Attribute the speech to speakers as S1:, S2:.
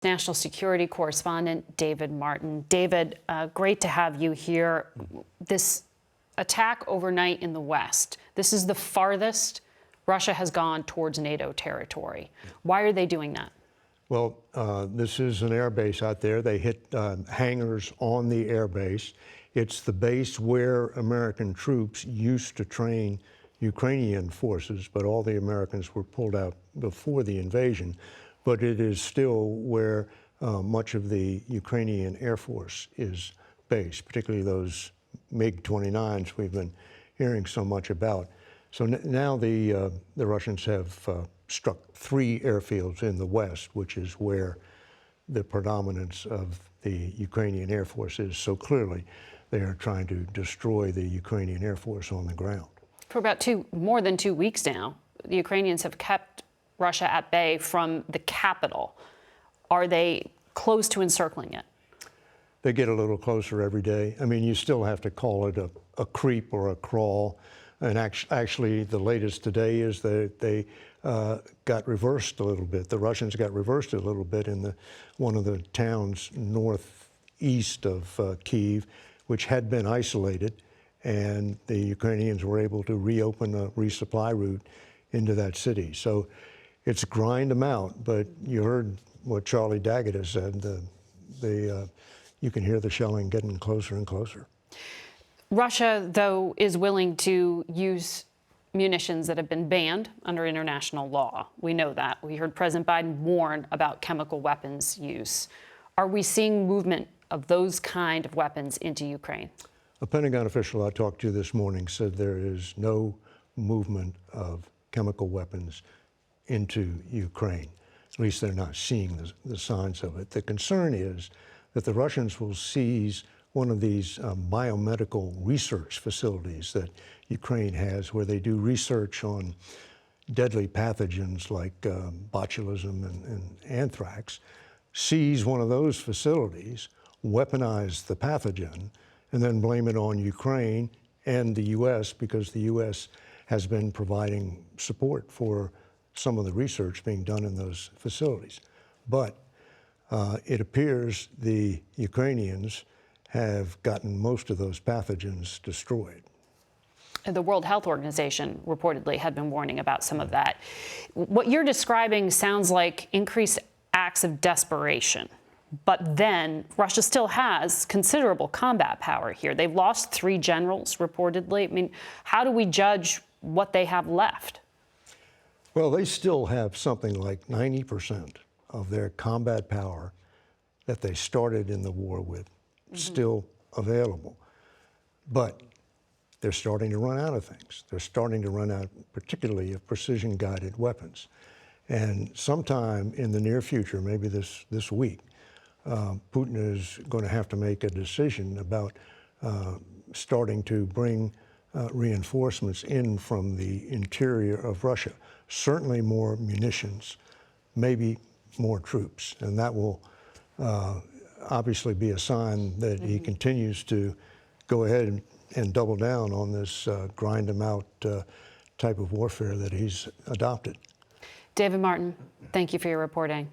S1: National security correspondent David Martin. David, great to have you here. This attack overnight in the West, this is the farthest Russia has gone towards NATO territory. Why are they doing that?
S2: Well, this is an air base out there. They hit hangars on the air base. It's the base where American troops used to train Ukrainian forces, but all the Americans were pulled out before the invasion. But it is still where much of the Ukrainian Air Force is based, particularly those MiG-29s we've been hearing so much about. So now the Russians have struck 3 airfields in the west, which is where the predominance of the Ukrainian Air Force is. So clearly they are trying to destroy the Ukrainian Air Force on the ground.
S1: For about more than 2 weeks now, the Ukrainians have kept Russia at bay from the capital. Are they close to encircling it?
S2: They get a little closer every day. I mean, you still have to call it a creep or a crawl. And actually, the latest today is that they got reversed a little bit. The Russians got reversed a little bit in one of the towns northeast of Kyiv, which had been isolated. And the Ukrainians were able to reopen a resupply route into that city. So it's grind them out, but you heard what Charlie Daggett has said. You can hear the shelling getting closer and closer.
S1: Russia, though, is willing to use munitions that have been banned under international law. We know that. We heard President Biden warn about chemical weapons use. Are we seeing movement of those kind of weapons into Ukraine?
S2: A Pentagon official I talked to this morning said there is no movement of chemical weapons into Ukraine. At least they're not seeing the signs of it. The concern is that the Russians will seize one of these biomedical research facilities that Ukraine has, where they do research on deadly pathogens like botulism and anthrax, seize one of those facilities, weaponize the pathogen, and then blame it on Ukraine and the U.S. because the U.S. has been providing support for some of the research being done in those facilities. But it appears the Ukrainians have gotten most of those pathogens destroyed.
S1: The World Health Organization reportedly had been warning about some of that. What you're describing sounds like increased acts of desperation. But then Russia still has considerable combat power here. They've lost 3 generals, reportedly. I mean, how do we judge what they have left?
S2: Well, they still have something like 90% of their combat power that they started in the war with still available. But they're starting to run out of things. They're starting to run out, particularly of precision-guided weapons. And sometime in the near future, maybe this week, Putin is going to have to make a decision about starting to bring reinforcements in from the interior of Russia. Certainly more munitions, maybe more troops. And that will obviously be a sign that he continues to go ahead and double down on this grind them out type of warfare that he's adopted.
S1: David Martin, thank you for your reporting.